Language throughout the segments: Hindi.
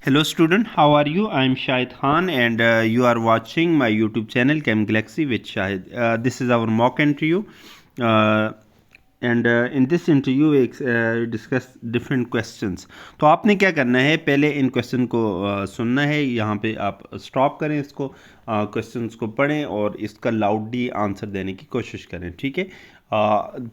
Hello student, how are you? I am Shahid Khan and you are watching my YouTube channel Chem Galaxy with Shahid. This is our mock interview and in this interview we discuss different questions. तो आपने क्या करना है, पहले इन क्वेश्चन को सुनना है, यहाँ पे आप स्टॉप करें इसको, क्वेश्चंस को पढ़ें और इसका लाउडली आंसर देने की कोशिश करें, ठीक है।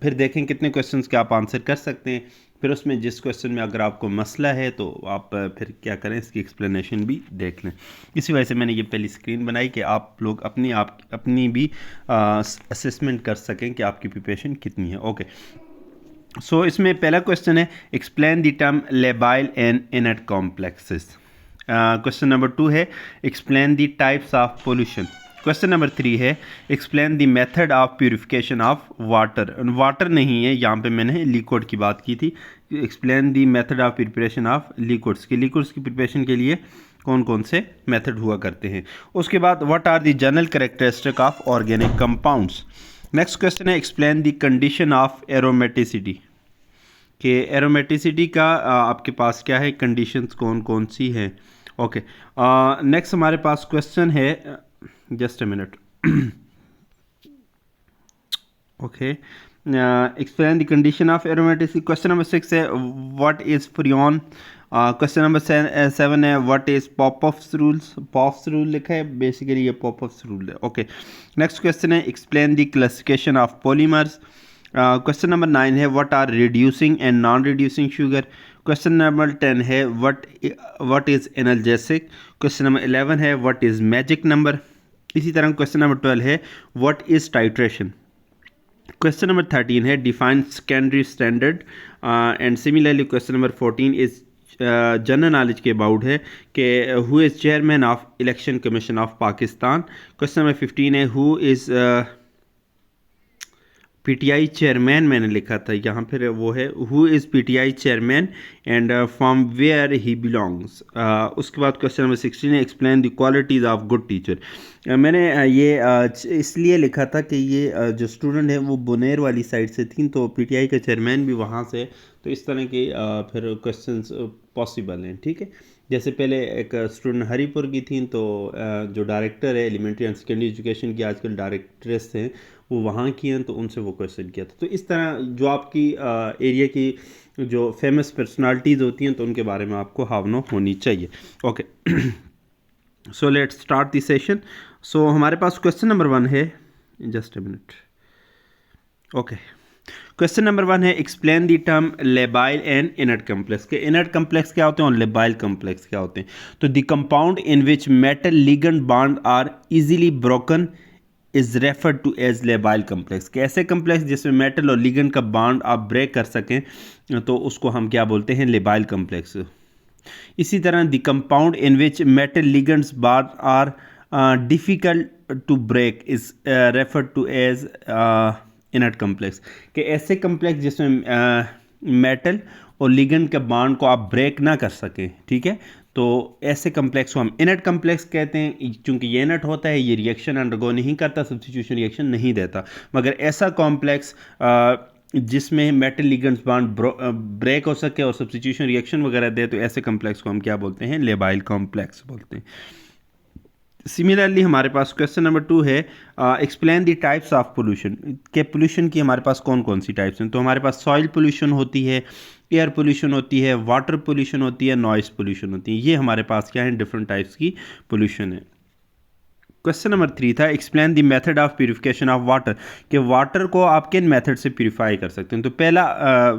फिर देखें कितने क्वेश्चंस के आप आंसर कर सकते हैं। फिर उसमें जिस क्वेश्चन में अगर आपको मसला है तो आप फिर क्या करें, इसकी एक्सप्लेनेशन भी देख लें। इसी वजह से मैंने ये पहली स्क्रीन बनाई कि आप लोग अपनी भी असेसमेंट कर सकें कि आपकी प्रिपरेशन कितनी है। ओके, सो इसमें पहला क्वेश्चन है, explain the term labile and inert complexes. Question number 2 है, explain the types of pollution. Question number 3 है, explain the method of purification of water. Water नहीं है, यहाँ पे मैंने लिक्विड की बात की थी। Explain the method of preparation of liquids की प्रिपरेशन के लिए कौन कौन से मेथड हुआ करते हैं। उसके बाद what are the general characteristic of organic compounds. Next question है, explain the condition of aromaticity. कि एरोमेटिसिटी का आपके पास क्या है, कंडीशंस कौन कौन सी हैं। ओके, नेक्स्ट हमारे पास क्वेश्चन है, just a minute. Okay, explain the condition of aromaticity. Question number 6 है, what is freon. Question number 7 है, what is Popoff's rules. Popoff's rule लिखा है, बेसिकली ये Popoff's rule है। ओके, नेक्स्ट क्वेश्चन है, explain the classification of polymers. Question number 9 है, what are reducing and non-reducing sugar. Question number 10 है, what is analgesic. Question number 11 है, what is magic number. इसी तरह क्वेश्चन नंबर 12 है, what is titration. Question number 13 है, define secondary standard. And similarly question number 14 is general knowledge के अबाउट है कि who is chairman of election commission of Pakistan. Question number 15 है, हु इज़ पीटीआई चेयरमैन मैंने लिखा था, यहाँ फिर वो है who is PTI chairman and from where he belongs. उसके बाद क्वेश्चन नंबर 16 है, explain the qualities of good teacher. मैंने ये इसलिए लिखा था कि ये जो स्टूडेंट है वो बुनेर वाली साइड से थी, तो पीटीआई का चेयरमैन भी वहाँ से, तो इस तरह के फिर क्वेश्चंस पॉसिबल हैं, ठीक है। जैसे पहले एक स्टूडेंट हरीपुर की थी, तो जो डायरेक्टर है एलिमेंट्री एंड सेकेंडरी एजुकेशन की, आजकल डायरेक्ट्रेस हैं, वो वहाँ की हैं, तो उनसे वो क्वेश्चन किया था। तो इस तरह जो आपकी एरिया की जो फेमस पर्सनालिटीज़ होती हैं, तो उनके बारे में आपको हावनो होनी चाहिए। Okay, so let's start the session. So हमारे पास क्वेश्चन नंबर 1 है, just a minute. Okay, question number 1 है, explain the term labile and inert complex. के इनर्ट कम्प्लेक्स क्या होते हैं और लेबाइल कम्प्लेक्स क्या होते हैं. तो the compound in which metal ligand bond are easily broken is referred to as labile complex. के ऐसे कम्प्लेक्स जिसमें मेटल और लिगेंड का बॉन्ड आप ब्रेक कर सकें, तो उसको हम क्या बोलते हैं, लेबाइल कम्प्लेक्स. इसी तरह the compound in which metal ligands bond are difficult to break is referred to as inert complex. कि ऐसे कम्प्लेक्स जिसमें मेटल और लिगेंड के बॉन्ड को आप ब्रेक ना कर सकें, ठीक है, तो ऐसे कम्प्लेक्स को हम इनर्ट कम्प्लेक्स कहते हैं. चूँकि ये इनर्ट होता है, ये रिएक्शन अंडरगो नहीं करता, सब्स्टिट्यूशन रिएक्शन नहीं देता. मगर ऐसा कॉम्प्लेक्स जिसमें मेटल लिगेंड्स बॉन्ड ब्रेक हो सके और सब्स्टिट्यूशन रिएक्शन वगैरह दे, तो ऐसे कम्प्लेक्स को हम क्या बोलते हैं, लेबाइल कॉम्प्लेक्स बोलते हैं. सिमिलरली हमारे पास क्वेश्चन नंबर 2 है, explain the types of pollution. के पोल्यूशन की हमारे पास कौन कौन सी टाइप्स हैं. तो हमारे पास सॉइल पोल्यूशन होती है, एयर पोल्यूशन होती है, वाटर पोल्यूशन होती है, नॉइस पोल्यूशन होती है. ये हमारे पास क्या है, डिफरेंट टाइप्स की पोल्यूशन है. क्वेश्चन नंबर 3 था, explain the method of purification of water. कि वाटर को आप किन मेथड से प्यूरिफाई कर सकते हैं. तो पहला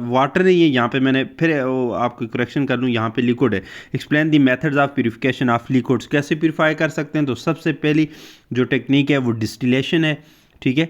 वाटर नहीं है, यहाँ पे मैंने फिर आपको करेक्शन कर लूँ, यहाँ पे लिक्विड है. Explain the methods of purification of liquids. कैसे प्यूरिफाई कर सकते हैं. तो सबसे पहली जो टेक्निक है वो डिस्टिलेशन है, ठीक है.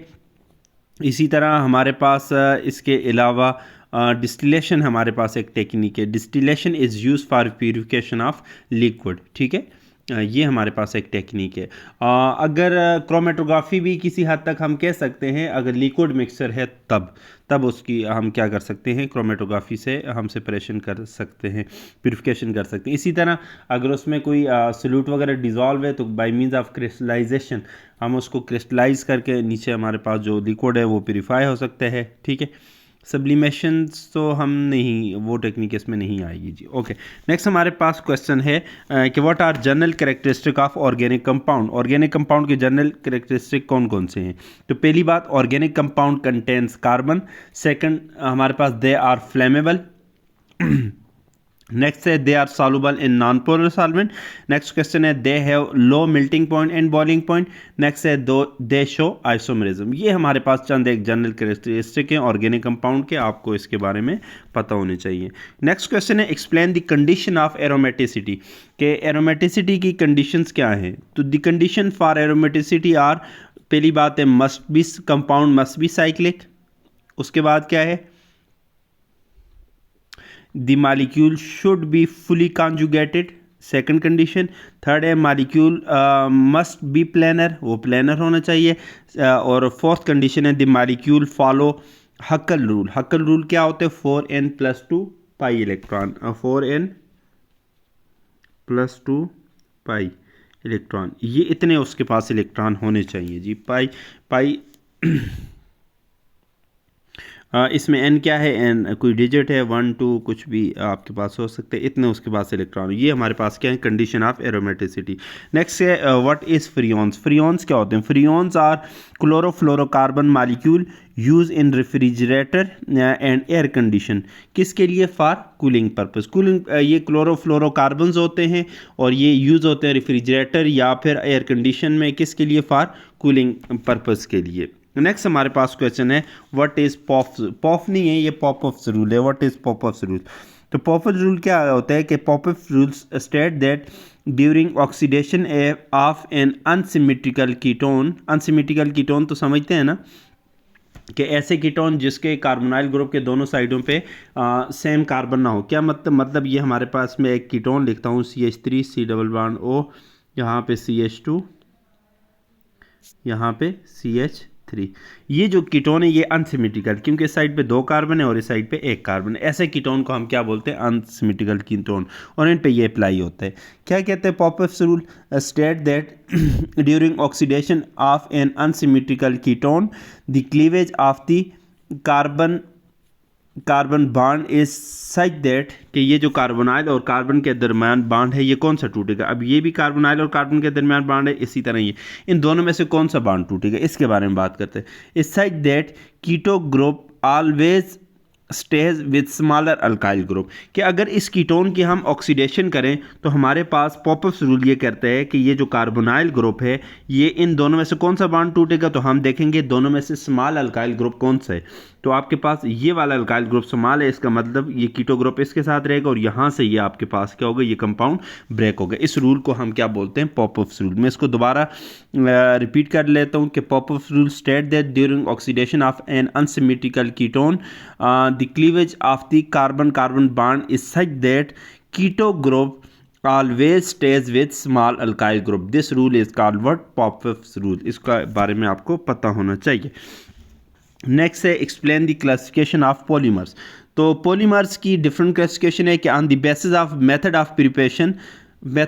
इसी तरह हमारे पास इसके अलावा डिस्टिलेशन हमारे पास एक टेक्निक है. Distillation is use for purification of liquid, ठीक है. ये हमारे पास एक टेक्निक है. अगर क्रोमेटोग्राफी भी किसी हद तक हम कह सकते हैं, अगर लिक्विड मिक्सचर है तब उसकी हम क्या कर सकते हैं, क्रोमेटोग्राफी से हम सेपरेशन कर सकते हैं, प्यूरिफिकेशन कर सकते हैं. इसी तरह अगर उसमें कोई सोल्यूट वगैरह डिज़ोल्व है, तो बाय मींस ऑफ क्रिस्टलाइजेशन हम उसको क्रिस्टलाइज करके नीचे हमारे पास जो लिक्विड है वो प्यूरिफाई हो सकता है, ठीक है. सब्लिमेशंस तो हम नहीं, वो टेक्निक इसमें नहीं आएगी जी। ओके, नेक्स्ट हमारे पास क्वेश्चन है कि what are general characteristic of organic compound. Organic compound के जनरल कैरेक्टरिस्टिक कौन कौन से हैं? तो पहली बात, organic compound contains carbon. Second हमारे पास दे आर फ्लेमेबल। नेक्स्ट है they are soluble in non polar solvent. Next question है they have low melting point and boiling point. Next है दे शो आइसोमरिज्म। ये हमारे पास चंद एक जनरल कैरेक्टरिस्टिक हैं ऑर्गेनिक कंपाउंड के, आपको इसके बारे में पता होने चाहिए। नेक्स्ट क्वेश्चन है explain the condition of aromaticity, के एरोमेटिसिटी की कंडीशंस क्या हैं? तो the condition for aromaticity are, पहली बात है must be, compound must be cyclic. उसके बाद क्या है, the molecule should be fully conjugated, second condition. Third है मॉलिक्यूल मस्ट बी प्लेनर, वो प्लेनर होना चाहिए। और फोर्थ कंडीशन है the molecule follow हक्कल rule. हक्कल rule क्या होते हैं? 4n+2 pi electron, 4n+2 pi electron, ये इतने उसके पास इलेक्ट्रॉन होने चाहिए जी। पाई इसमें n क्या है? n कोई डिजिट है, 1 2 कुछ भी आपके पास हो सकते हैं, इतने उसके पास इलेक्ट्रॉन। ये हमारे पास क्या है? Condition of aromaticity. नेक्स्ट है व्हाट इज़ फ्रियोन्स। फ्रियोन्स क्या होते हैं? Freons are chlorofluorocarbon molecule use in refrigerator and air condition. किसके लिए? For cooling purpose. कूलिंग, ये क्लोरोफ्लोरोकार्बन्स होते हैं और ये यूज़ होते हैं रेफ्रिजरेटर या फिर एयर कंडीशन में। किसके लिए? फॉर कूलिंग पर्पस के लिए। नेक्स्ट हमारे पास क्वेश्चन है व्हाट इज पॉफ। पॉफ नहीं है, ये पॉपअप्स रूल है। What is popups rule? तो पॉपअप रूल क्या होता है कि popup rules state that during oxidation of N unsymmetrical ketone. Unsymmetrical ketone तो समझते हैं ना, कि ऐसे कीटोन जिसके कार्बोनाइल ग्रुप के दोनों साइडों पे सेम कार्बन ना हो। क्या मतलब ये हमारे पास मैं एक कीटोन लिखता हूँ CH3 C double bond O, यहाँ पे CH2, यहाँ पे CH3। ये जो कीटोन है ये अनसिमेट्रिकल, क्योंकि इस साइड पे 2 कार्बन है और इस साइड पे 1 कार्बन है। ऐसे कीटोन को हम क्या बोलते हैं? अनसिमेट्रिकल कीटोन, और इन पे ये अप्लाई होता है। क्या कहते हैं? Popups rule state that during oxidation of N unsymmetrical ketone the cleavage of the carbon bond is such that, कि ये जो कार्बोनाइल और कार्बन के दरमियान बॉन्ड है ये कौन सा टूटेगा? अब ये भी कार्बोनाइल और कार्बन के दरमियान बॉन्ड है, इसी तरह ये, इन दोनों में से कौन सा बॉन्ड टूटेगा? इसके बारे में बात करते हैं। Is such that keto group always stays with smaller alkyl group, कि अगर इस कीटोन की हम ऑक्सीडेशन करें तो हमारे पास पॉपअप्स रूल ये कहते हैं कि ये जो कार्बोनाइल ग्रुप है ये इन दोनों में से कौन सा बॉन्ड टूटेगा? तो हम देखेंगे दोनों में से स्मॉल अल्काइल ग्रुप कौन सा है। तो आपके पास ये वाला अल्काइल ग्रुप स्मॉल है, इसका मतलब ये कीटो ग्रुप इसके साथ रहेगा और यहाँ से ये आपके पास क्या होगा? ये कंपाउंड ब्रेक होगा। इस रूल को हम क्या बोलते हैं? Popups rule. मैं इसको दोबारा रिपीट कर लेता हूँ कि popups rule state that during oxidation of N unsymmetrical ketone the cleavage of the carbon bond is such that keto group always stays with small alkyl group. This rule is called what? Popeff's rule. इसका बारे में आपको पता होना चाहिए। नेक्स्ट है explain the classification of polymers. तो पॉलीमर्स की डिफरेंट क्लासिफिकेशन है कि on the basis of method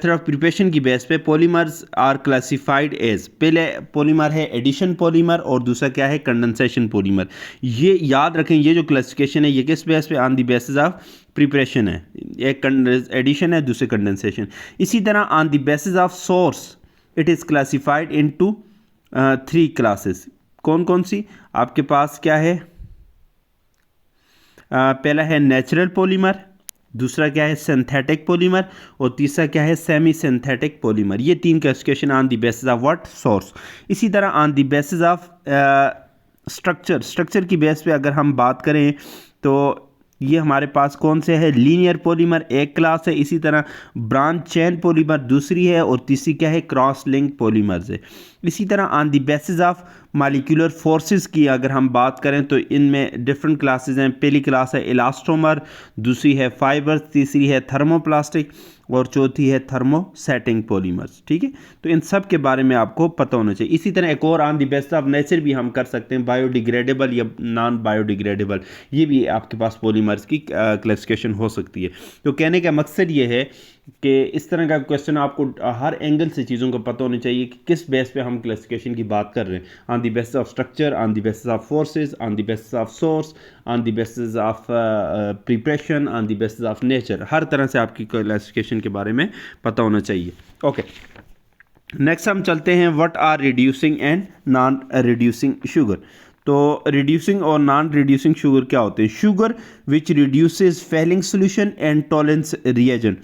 of preparation की बेस पे पॉलीमर्स आर क्लासिफाइड एज, पहले पॉलीमर है एडिशन पॉलीमर और दूसरा क्या है? Condensation polymer. ये याद रखें, ये जो क्लासिफिकेशन है ये किस बेस पे? On the basis of preparation है, एक एडिशन है दूसरे कंडेंसेशन। इसी तरह on the basis of source it is classified into 3 classes. कौन कौन सी? आपके पास क्या है? पहला है नेचुरल पॉलीमर, दूसरा क्या है? सिंथेटिक पॉलीमर, और तीसरा क्या है? Semi synthetic polymer. ये 3 classification on the basis of what? Source. इसी तरह on the basis of structure की बेस पे अगर हम बात करें तो ये हमारे पास कौन से है? लीनियर पॉलीमर एक क्लास है, इसी तरह ब्रांच चेन पॉलीमर दूसरी है, और तीसरी क्या है? क्रॉस लिंक पॉलीमर्स है। इसी तरह on the basis of molecular forces की अगर हम बात करें तो इनमें डिफरेंट क्लासेस हैं। पहली क्लास है इलास्टोमर, दूसरी है फाइबर, तीसरी है थर्मोप्लास्टिक, और चौथी है थर्मोसेटिंग पॉलीमर्स। ठीक है, तो इन सब के बारे में आपको पता होना चाहिए। इसी तरह एक और on the basis of nature भी हम कर सकते हैं, बायोडिग्रेडेबल या नॉन बायोडिग्रेडेबल, ये भी आपके पास पॉलीमर्स की क्लासिफिकेशन हो सकती है। तो कहने का मकसद ये है कि इस तरह का क्वेश्चन आपको हर एंगल से चीज़ों को पता होना चाहिए कि किस बेस पे हम क्लासिफिकेशन की बात कर रहे हैं, on the basis of structure, on the basis of forces, on the basis of source, on the basis of preparation, on the basis of nature. हर तरह से आपकी क्लासिफिकेशन के बारे में पता होना चाहिए। ओके, नेक्स्ट हम चलते हैं what are reducing and non reducing sugar. तो रिड्यूसिंग और नॉन रिड्यूसिंग शुगर क्या होते हैं? Sugar which reduces Fehling solution and Tollens reagent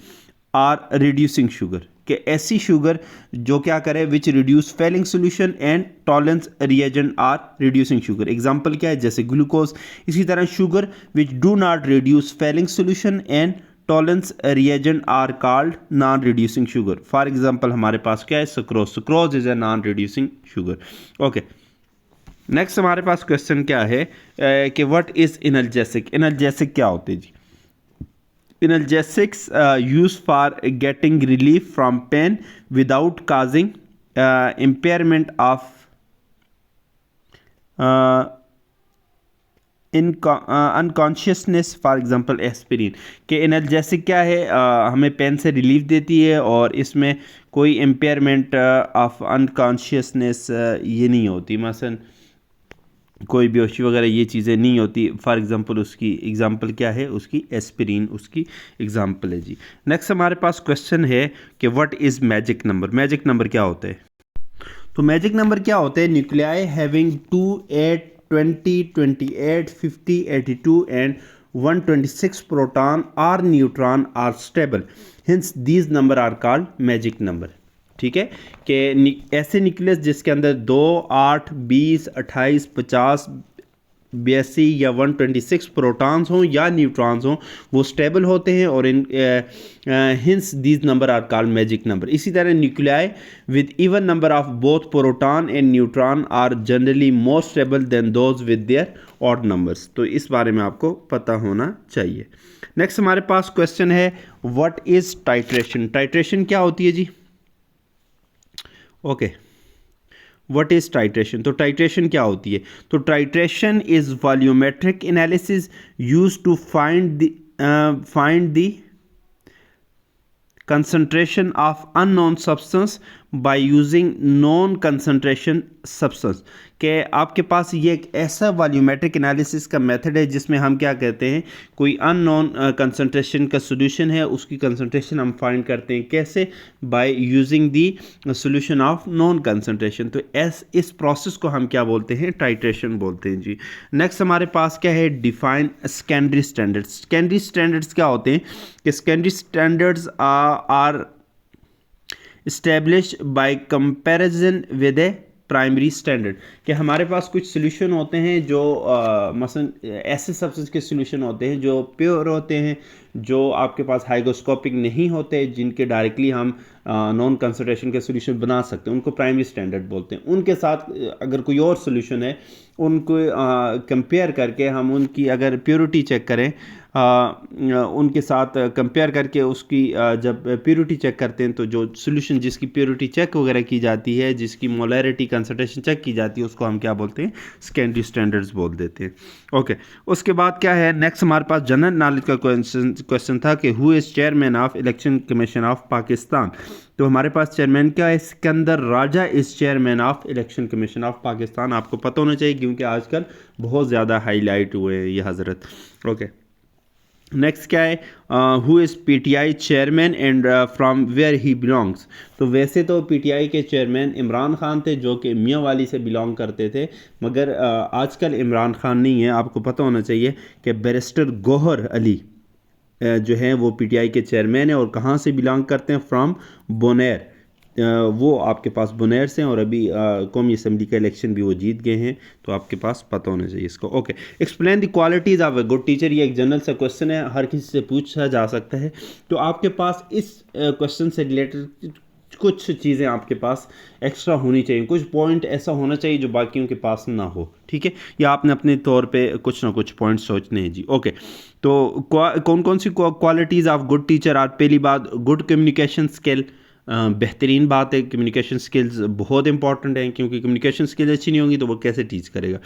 are reducing sugar, कि ऐसी शुगर जो क्या करे, which reduce Fehling solution and Tollens reagent are reducing sugar. Example क्या है? जैसे ग्लूकोज। इसी तरह sugar which do not reduce Fehling solution and Tollens reagent are called non reducing sugar. For example हमारे पास क्या है? Sucrose. Sucrose is a non reducing sugar. Okay, next हमारे पास क्वेश्चन क्या है कि व्हाट इज एनाल्जेसिक। एनाल्जेसिक क्या होते हैं जी? Analgesics used for getting relief from pain without causing impairment of unconsciousness. For example aspirin. कि एनाल्जेसिक क्या है? हमें पेन से रिलीफ देती है और इसमें कोई इम्पेयरमेंट ऑफ अनकॉन्शियसनेस ये नहीं होती, मसलन कोई बेहोशी वगैरह ये चीज़ें नहीं होती। फॉर एग्जांपल उसकी एग्जांपल क्या है? उसकी एस्पिरिन उसकी एग्जांपल है जी। नेक्स्ट हमारे पास क्वेश्चन है कि what is magic number. Magic number क्या होता है? तो मैजिक नंबर क्या होते हैं? न्यूक्लियाई हैविंग 2, 8, 20, 28, 50, 82 एंड 126 प्रोटॉन और neutron are stable, hence these number are called magic number. ठीक है, कि ऐसे न्यूक्लियस जिसके अंदर 2, 8, 20, 28, 50, 82 या 126 प्रोटॉन्स हों या न्यूट्रॉन्स हों, वो स्टेबल होते हैं और इन hence these number are called magic number. इसी तरह nuclei with even number of both proton and neutron are generally more stable than those with their odd numbers. तो इस बारे में आपको पता होना चाहिए। नेक्स्ट हमारे पास क्वेश्चन है व्हाट इज टाइट्रेशन। टाइट्रेशन क्या होती है जी? Okay, what is titration. तो टाइट्रेशन क्या होती है? तो titration is volumetric analysis use to find the concentration of unknown substance by using known concentration substance। कि आपके पास ये एक ऐसा वॉल्यूमेट्रिक एनालिसिस का मेथड है जिसमें हम क्या कहते हैं, कोई अननोन कंसंट्रेशन का सोल्यूशन है, उसकी कंसंट्रेशन हम फाइंड करते हैं। कैसे? By using the solution of non concentration. तो इस प्रोसेस को हम क्या बोलते हैं? टाइट्रेशन बोलते हैं जी। नेक्स्ट हमारे पास क्या है? Define secondary standards. Secondary standards क्या होते हैं? कि secondary standards are established by comparison with a primary standard. कि हमारे पास कुछ सोल्यूशन होते हैं जो मसलन ऐसे सब्सटेंस के सोल्यूशन होते हैं जो प्योर होते हैं, जो आपके पास हाइग्रोस्कोपिक नहीं होते, जिनके डायरेक्टली हम नॉन कंसंट्रेशन के सोल्यूशन बना सकते हैं, उनको प्राइमरी स्टैंडर्ड बोलते हैं। उनके साथ अगर कोई और सोल्यूशन है, उनको कंपेयर करके हम उनकी अगर प्योरिटी चेक करें, उनके साथ कंपेयर करके उसकी जब प्योरिटी चेक करते हैं, तो जो सोल्यूशन जिसकी प्योरिटी चेक वगैरह की जाती है, जिसकी मोलैरिटी कंसंट्रेशन चेक की जाती है, उसको हम क्या बोलते हैं? सेकेंडरी स्टैंडर्ड्स बोल देते हैं। ओके, उसके बाद क्या है? नेक्स्ट हमारे पास जनरल नॉलेज का क्वेश्चन था कि who is chairman of election commission of Pakistan. तो हमारे पास चेयरमैन क्या है? Sikandar Raja is chairman of election commission of Pakistan. आपको पता होना चाहिए क्योंकि आजकल बहुत ज़्यादा हाईलाइट हुए हैं ये हज़रत। ओके, नेक्स्ट क्या है? Who is PTI chairman and from where he belongs. तो वैसे तो पीटीआई के चेयरमैन इमरान खान थे जो कि मियाँ वाली से बिलोंग करते थे, मगर आजकल इमरान खान नहीं है। आपको पता होना चाहिए कि बैरिस्टर गौहर अली जो है वो पीटीआई के चेयरमैन है और कहाँ से बिलोंग करते हैं? फ्रॉम बोनेर। वो आपके पास बुनेर से हैं और अभी कौमी असम्बली का इलेक्शन भी वो जीत गए हैं, तो आपके पास पता होना चाहिए इसको। Okay, explain the qualities of a good teacher. ये एक जनरल सा क्वेश्चन है, हर किसी से पूछा जा सकता है। तो आपके पास इस क्वेश्चन से रिलेटेड कुछ चीज़ें आपके पास एक्स्ट्रा होनी चाहिए, कुछ पॉइंट ऐसा होना चाहिए जो बाकियों के पास ना हो। ठीक है, या आपने अपने तौर पे कुछ ना कुछ पॉइंट सोचने हैं जी। ओके, तो कौन कौन सी qualities of good teacher are? पहली बात, गुड कम्युनिकेशन स्किल। बेहतरीन बात है, कम्युनिकेशन स्किल्स बहुत इंपॉर्टेंट हैं, क्योंकि कम्युनिकेशन स्किल्स अच्छी नहीं होंगी तो वो कैसे टीच करेगा।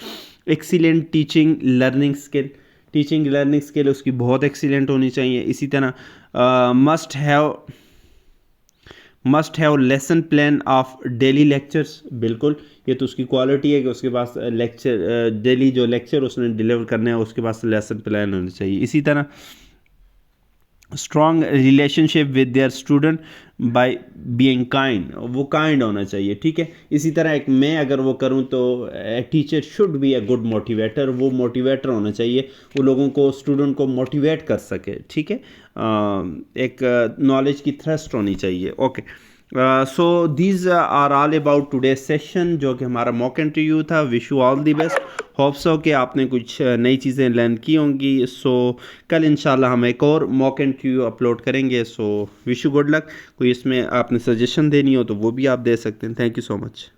Excellent teaching learning skill. Teaching learning skill उसकी बहुत एक्सीलेंट होनी चाहिए। इसी तरह must have must have lesson plan of daily lectures, बिल्कुल ये तो उसकी क्वालिटी है कि उसके पास लेक्चर डेली जो लेक्चर उसने डिलीवर करने हैं उसके पास लेसन प्लान होना चाहिए। इसी तरह strong relationship with their student by being kind, वो काइंड होना चाहिए, ठीक है। इसी तरह एक मैं अगर वो करूँ तो teacher should be a good motivator, वो मोटिवेटर होना चाहिए, वो लोगों को स्टूडेंट को मोटिवेट कर सके, ठीक है। एक नॉलेज की थ्रस्ट होनी चाहिए। Okay, so these are all about today session जो कि हमारा मॉक इंटरव्यू था। Wish you all the best. Hope so कि आपने कुछ नई चीज़ें लर्न की होंगी। सो कल इंशाल्लाह हम एक और मॉक इंटरव्यू अपलोड करेंगे। So wish you good luck. कोई इसमें आपने सजेशन देनी हो तो वो भी आप दे सकते हैं। Thank you so much.